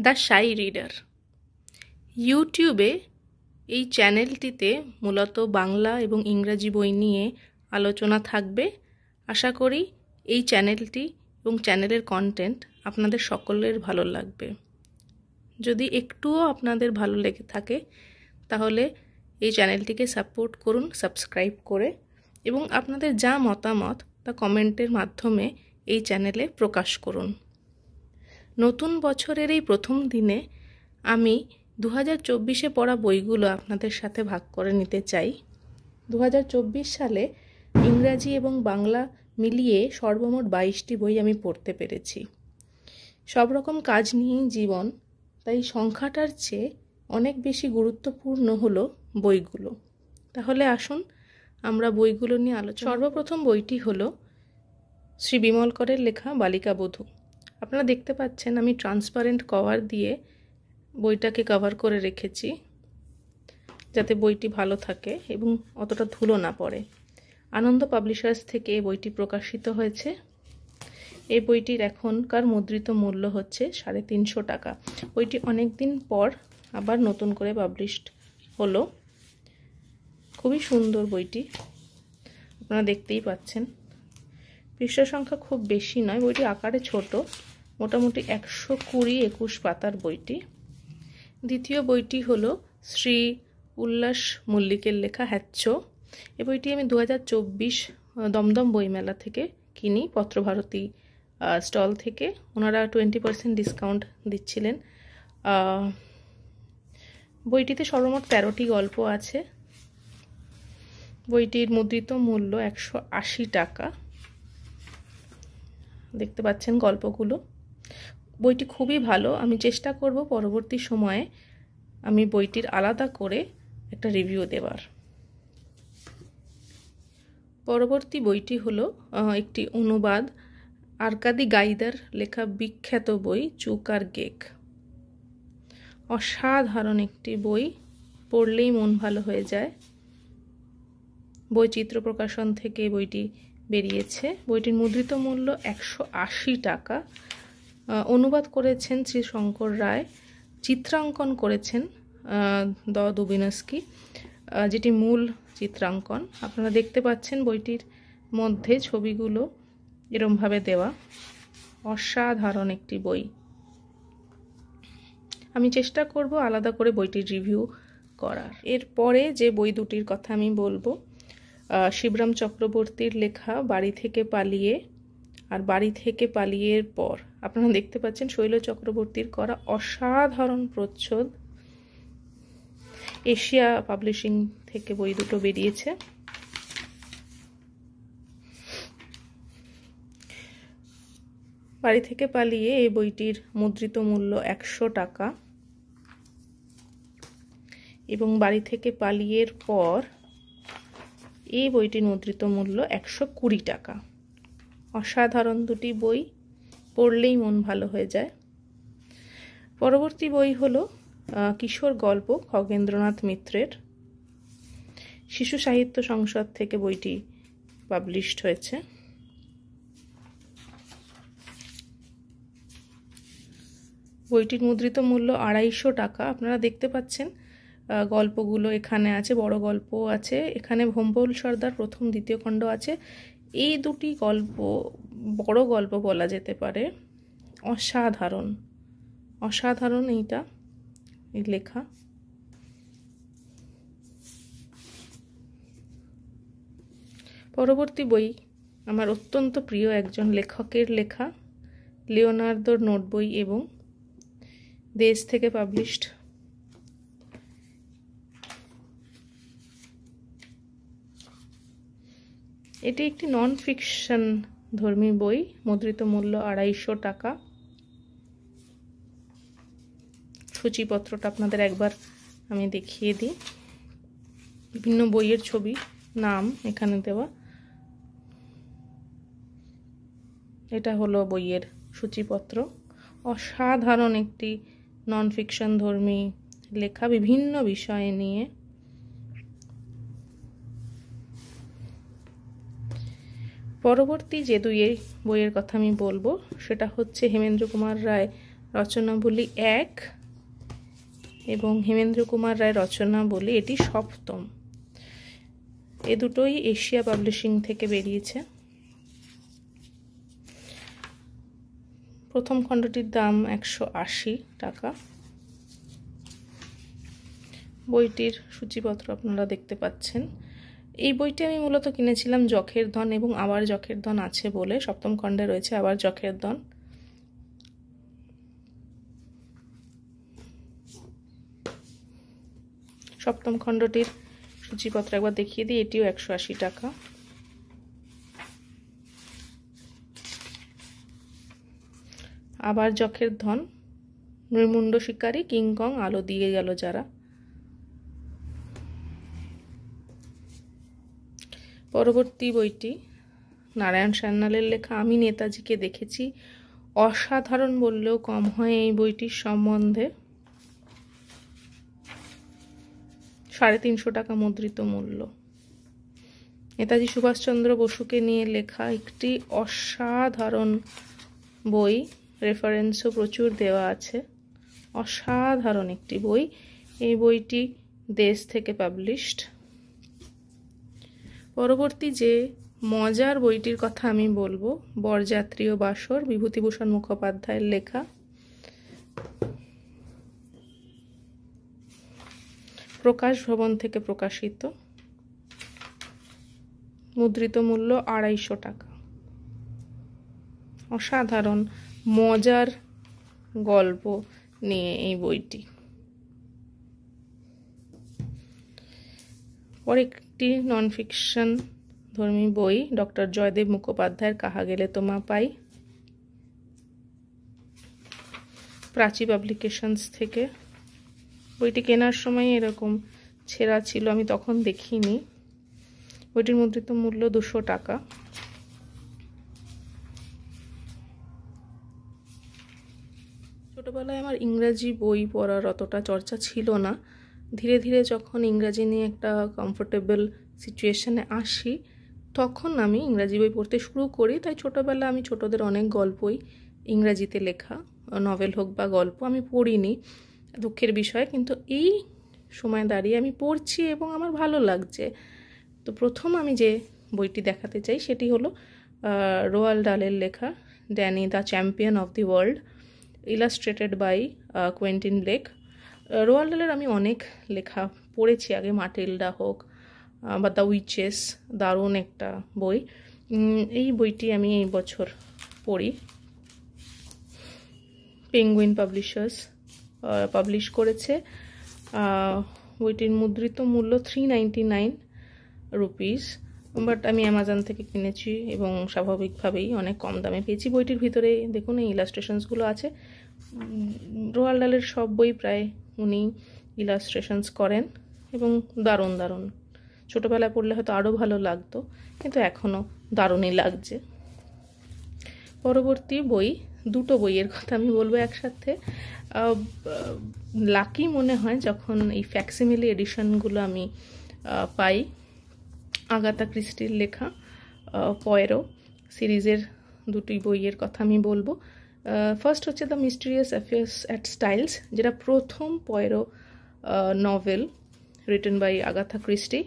The shy reader ইউটিউবে এই চ্যানেলটিতে মূলত বাংলা এবং ইংরাজি বই নিয়ে আলোচনা থাকবে। আশা করি এই চ্যানেলটি এবং চ্যানেলের কন্টেন্ট আপনাদের সকলের ভালো লাগবে। যদি একটুও আপনাদের ভালো লেগে থাকে তাহলে এই চ্যানেলটিকে সাপোর্ট করুন সাবস্ক্রাইব করে, এবং আপনাদের যা মতামত তা কমেন্টের মাধ্যমে এই চ্যানেলে প্রকাশ করুন। নতুন বছরের এই প্রথম দিনে আমি 2024-এ পড়া বইগুলো আপনাদের সাথে ভাগ করে নিতে চাই। 2024 সালে ইংরাজি এবং বাংলা মিলিয়ে সর্বমোট 22টি বই আমি পড়তে পেরেছি। সব রকম কাজ নিয়েই জীবন, তাই সংখ্যাটার চেয়ে অনেক বেশি গুরুত্বপূর্ণ হলো বইগুলো। তাহলে আসুন আমরা বইগুলো নিয়ে আলোচনা। সর্বপ্রথম বইটি হলো শ্রী বিমল করের লেখা বালিকা বধূ। আপনারা দেখতে পাচ্ছেন আমি ট্রান্সপারেন্ট কভার দিয়ে বইটাকে কভার করে রেখেছি যাতে বইটি ভালো থাকে এবং অতটা ধুলো না পড়ে। আনন্দ পাবলিশার্স থেকে এই বইটি প্রকাশিত হয়েছে। এই বইটির এখনকার মুদ্রিত মূল্য হচ্ছে 350 টাকা। বইটি অনেক দিন পর আবার নতুন করে পাবলিশড হলো। খুবই সুন্দর বইটি, আপনারা দেখতেই পাচ্ছেন। পৃষ্ঠা সংখ্যা খুব বেশি নয়, বইটি আকারে ছোট, মোটামুটি 120-21 পাতার বইটি। দ্বিতীয় বইটি হলো শ্রী উল্লাস মল্লিকের লেখা হ্যাচ্ছ। এই বইটি আমি 2024 দমদম বইমেলা থেকে কিনি, পত্রভারতী স্টল থেকে। ওনারা 20% ডিসকাউন্ট দিচ্ছিলেন। বইটিতে সর্বমোট 13টি গল্প আছে। বইটির মুদ্রিত মূল্য 180 টাকা। দেখতে পাচ্ছেন গল্পগুলো। বইটি খুবই ভালো। আমি চেষ্টা করব পরবর্তী সময়ে আমি বইটির আলাদা করে একটা রিভিউ দেওয়ার। পরবর্তী বইটি হলো একটি অনুবাদ, আরকাদি গাইদার লেখা বিখ্যাত বই চুক আর গেক। অসাধারণ একটি বই, পড়লেই মন ভালো হয়ে যায়। বৈচিত্র্য প্রকাশন থেকে বইটি বেরিয়েছে। বইটির মুদ্রিত মূল্য 180 টাকা। অনুবাদ করেছেন শ্রী শঙ্কর রায়, চিত্রাঙ্কন করেছেন দ দুবিনস্কি, যেটি মূল চিত্রাঙ্কন। আপনারা দেখতে পাচ্ছেন বইটির মধ্যে ছবিগুলো এরমভাবে দেওয়া। অসাধারণ একটি বই। আমি চেষ্টা করব আলাদা করে বইটির রিভিউ করার। এরপরে যে বই দুটির কথা আমি বলবো, শিবরাম চক্রবর্তীর লেখা বাড়ি থেকে পালিয়ে আর বাড়ি থেকে পালিয়ের পর। আপনারা দেখতে পাচ্ছেন শৈল চক্রবর্তীর করা অসাধারণ প্রচ্ছদ। এশিয়া পাবলিশিং থেকে বই দুটো বেরিয়েছে। বাড়ি থেকে পালিয়ে এই বইটির মুদ্রিত মূল্য 100 টাকা এবং বাড়ি থেকে পালিয়ের পর এই বইটির মুদ্রিত মূল্য 120 টাকা। অসাধারণ দুটি বই, পড়লেই মন ভালো হয়ে যায়। পরবর্তী বই হলো কিশোর গল্প খগেন্দ্রনাথ মিত্রের। শিশু সাহিত্য সংসদ থেকে বইটি পাবলিশড হয়েছে। বইটির মুদ্রিত মূল্য 250 টাকা। আপনারা দেখতে পাচ্ছেন গল্পগুলো এখানে আছে, বড় গল্প আছে। এখানে ভোম্বল সর্দার প্রথম দ্বিতীয় খণ্ড আছে। এই দুটি গল্প বড় গল্প বলা যেতে পারে। অসাধারণ অসাধারণ এইটা এই লেখা। পরবর্তী বই আমার অত্যন্ত প্রিয় একজন লেখকের লেখা, লিওনার্দোর নোট বই এবং দেশ থেকে পাবলিশড। এটি একটি নন ফিকশন ধর্মী বই, মুদ্রিত মূল্য 250 টাকা। সূচিপত্রটা আপনাদের একবার আমি দেখিয়ে দিই। বিভিন্ন বইয়ের ছবি, নাম এখানে দেওয়া। এটা হলো বইয়ের সূচিপত্র। অসাধারণ একটি নন ফিকশন ধর্মী লেখা, বিভিন্ন বিষয় নিয়ে। পরবর্তী যে দুই বইয়ের কথা আমি বলবো সেটা হচ্ছে হেমেন্দ্র কুমার রায় রচনাবলী 1 এবং হেমেন্দ্র কুমার রায় রচনাবলী, এটি 7ম। এ দুটোই এশিয়া পাবলিশিং থেকে বেরিয়েছে। প্রথম খণ্ডটির দাম 180 টাকা। বইটির সূচিপত্র আপনারা দেখতে পাচ্ছেন। এই বইটি আমি মূলত কিনেছিলাম যখের ধন এবং আবার যখের ধন আছে বলে। 7ম খণ্ডে রয়েছে আবার যখের ধন। সপ্তম খণ্ডটির সূচিপত্র একবার দেখিয়ে দিই। এটিও 180 টাকা। আবার যখের ধন, নৃমুণ্ড শিকারী, কিংকং, আলো দিয়ে গেল যারা। পরবর্তী বইটি নারায়ণ সান্যালের লেখা আমি নেতাজিকে দেখেছি। অসাধারণ বললেও কম হয় এই বইটির সম্বন্ধে। 350 টাকা মুদ্রিত মূল্য। নেতাজি সুভাষচন্দ্র বসুকে নিয়ে লেখা একটি অসাধারণ বই। রেফারেন্সও প্রচুর দেওয়া আছে। অসাধারণ একটি বই। এই বইটি দেশ থেকে পাবলিশড। পরবর্তী যে মজার বইটির কথা আমি বলবো, বরযাত্রী ও বাসর, বিভূতিভূষণ মুখোপাধ্যায়ের লেখা। প্রকাশ ভবন থেকে প্রকাশিত। মুদ্রিত মূল্য 250 টাকা। অসাধারণ মজার গল্প নিয়ে এই বইটি। পরে একটি নন ফিকশন ধর্মী বই, ডক্টর জয়দেব মুখোপাধ্যায়ের কাহা গেলে তোমা পাই, প্রাচী পাবলিকেশনস থেকে। বইটি কেনার সময় এরকম ছেঁড়া ছিল, আমি তখন দেখিনি। বইটির মুদ্রিত মূল্য 200 টাকা। ছোটবেলায় আমার ইংরাজি বই পড়ার অতটা চর্চা ছিল না। ধীরে ধীরে যখন ইংরাজি নিয়ে একটা কমফোর্টেবল সিচুয়েশনে আসি, তখন আমি ইংরাজি বই পড়তে শুরু করি। তাই ছোটবেলা আমি ছোটদের অনেক গল্পই ইংরাজিতে লেখা, নভেল হোক বা গল্প, আমি পড়িনি, দুঃখের বিষয়। কিন্তু এই সময় দাঁড়িয়ে আমি পড়ছি এবং আমার ভালো লাগছে। তো প্রথম আমি যে বইটি দেখাতে চাই সেটি হলো রোয়াল্ড ডালের লেখা Danny the champion of the world, illustrated by Quentin Blake. Roald ডালের আমি অনেক লেখা পড়েছি আগে, মাটিল্ডা হোক বা দ্য উইচেস, দারুণ একটা বই। এই বইটি আমি এই বছর পড়ি। পেঙ্গুইন পাবলিশার্স পাবলিশ করেছে। বইটির মুদ্রিত মূল্য 399 রুপিস, বাট আমি অ্যামাজন থেকে কিনেছি এবং স্বাভাবিকভাবেই অনেক কম দামে পেয়েছি। বইটির ভিতরে দেখুন এই ইলাস্ট্রেশনসগুলো আছে। রোয়াল্ড ডালের সব বই প্রায় উনি ইলাস্ট্রেশনস করেন এবং দারুণ দারুণ। ছোটোবেলায় পড়লে হয়তো আরও ভালো লাগতো, কিন্তু এখনও দারুণই লাগছে। পরবর্তী বই, দুটো বইয়ের কথা আমি বলবো একসাথে। লাকি মনে হয় যখন এই ফ্যাক্সিমিলি এডিশনগুলো আমি পাই। আগাথা ক্রিস্টির লেখা পয়েরো সিরিজের দুটি বইয়ের কথা আমি বলবো। ফার্স্ট হচ্ছে the mysterious affairs at Styles, যেটা প্রথম Poirot novel written by Agatha Christie.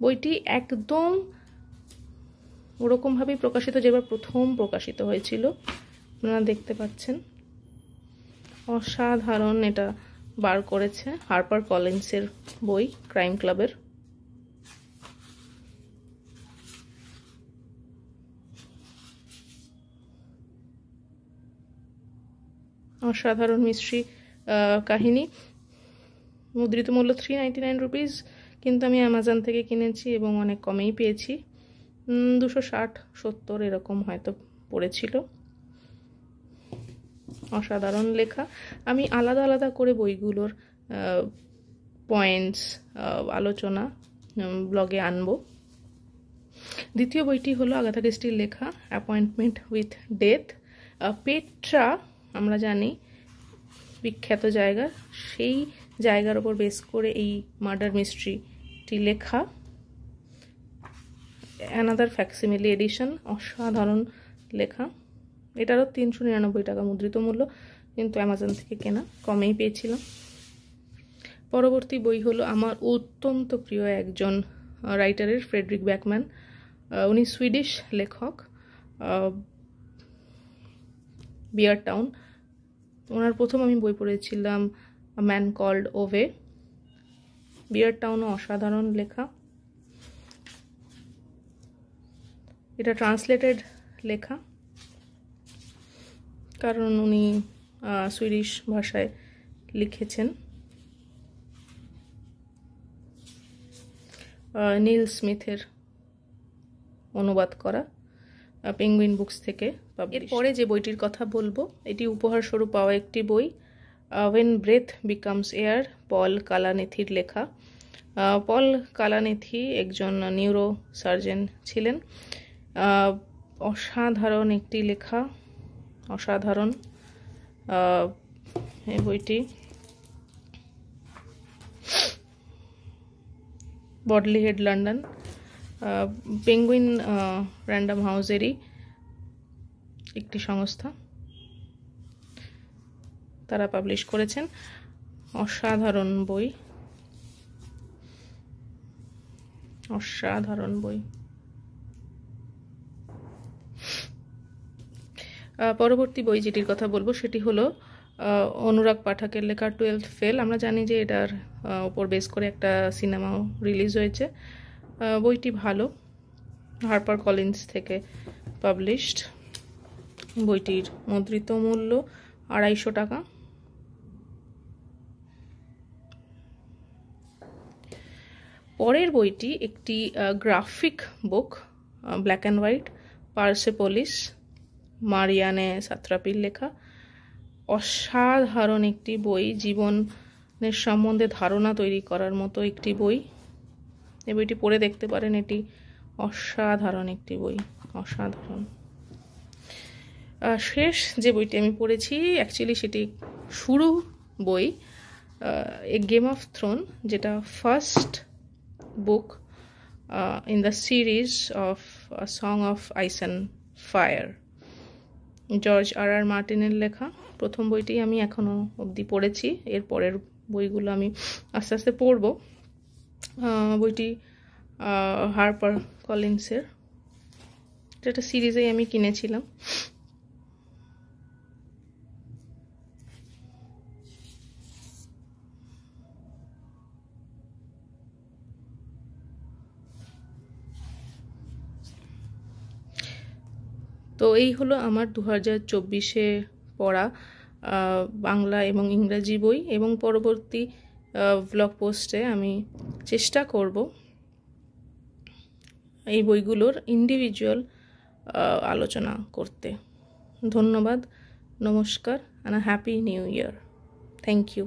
বইটি একদম ওরকমভাবেই প্রকাশিত যেবার প্রথম প্রকাশিত হয়েছিল, আপনারা দেখতে পাচ্ছেন। অসাধারণ এটা বার করেছে হার্পার কলিন্সের বই, ক্রাইম ক্লাবের। অসাধারণ মিস্ট্রি কাহিনী। মুদ্রিত মূল্য 399 রুপিস, কিন্তু আমি অ্যামাজন থেকে কিনেছি এবং অনেক কমেই পেয়েছি। 260-70 এরকম হয়তো পড়েছিল। অসাধারণ লেখা। আমি আলাদা আলাদা করে বইগুলোর পয়েন্টস আলোচনা ব্লগে আনবো। দ্বিতীয় বইটি হলো আগাথা ক্রিস্টির লেখা অ্যাপয়েন্টমেন্ট উইথ ডেথ। পেট্রা আমরা জানি বিখ্যাত জায়গা, সেই জায়গার ওপর বেস করে এই মার্ডার মিস্ট্রিটি লেখা। অ্যানাদার ফ্যাক্সিমিলি এডিশন, অসাধারণ লেখা। এটারও 399 টাকা মুদ্রিত মূল্য, কিন্তু অ্যামাজন থেকে কেনা, কমেই পেয়েছিলাম। পরবর্তী বই হলো আমার অত্যন্ত প্রিয় একজন রাইটারের, ফ্রেডরিক ব্যাকম্যান। উনি সুইডিশ লেখক, বিয়ার টাউন। ওনার প্রথম আমি বই পড়েছিলাম আ ম্যান কল্ড ওভে। বিয়ার টাউনও অসাধারণ লেখা। এটা ট্রান্সলেটেড লেখা, কারণ উনি সুইডিশ ভাষায় লিখেছেন। নীল স্মিথের অনুবাদ করা, পেঙ্গুইন বুকস থেকে। এরপরে যে বইটির কথা বলবো, এটি উপহার স্বরূপ পাওয়া একটি বই, ওয়েন ব্রেথ বিকামস এয়ার, পল কালানেথির লেখা। পল কালানেথি একজন নিউরো সার্জন ছিলেন। অসাধারণ একটি লেখা, অসাধারণ এই বইটি। বডলি হেড, লন্ডন, পেঙ্গুইন র্যান্ডম হাউসেরই একটি সংস্থা, তারা পাবলিশ করেছেন। অসাধারণ বই, অসাধারণ বই। পরবর্তী বই যেটির কথা বলবো সেটি হলো অনুরাগ পাঠকের লেখা 12th ফেল। আমরা জানি যে এটার উপর বেস করে একটা সিনেমাও রিলিজ হয়েছে। বইটি ভালো, হার্পার কলিন্স থেকে পাবলিশড। বইটির মুদ্রিত মূল্য 250 টাকা। পরের বইটি একটি graphic book, black and white, Persepolis, Marjane সাত্রাপির লেখা। অসাধারণ একটি বই, জীবনের সম্বন্ধে ধারণা তৈরি করার মতো একটি বই। এই বইটি পড়ে দেখতে পারেন, এটি অসাধারণ একটি বই, অসাধারণ। শেষ যে বইটি আমি পড়েছি, অ্যাকচুয়ালি সেটি শুরু বই, এ গেম অফ থ্রোন, যেটা first book in the series of song of ice and fire, George R মার্টিনের লেখা। প্রথম বইটি আমি এখনো অবধি পড়েছি, এর পরের বইগুলো আমি আস্তে আস্তে পড়ব। বইটি হার্পার কলিন্সের, এটা সিরিজেই আমি কিনেছিলাম। তো এই হলো আমার 2024-এ পড়া বাংলা এবং ইংরাজি বই, এবং পরবর্তী ব্লগ পোস্টে আমি চেষ্টা করব এই বইগুলোর ইন্ডিভিজুয়াল আলোচনা করতে। ধন্যবাদ, নমস্কার, and a happy new year. Thank you.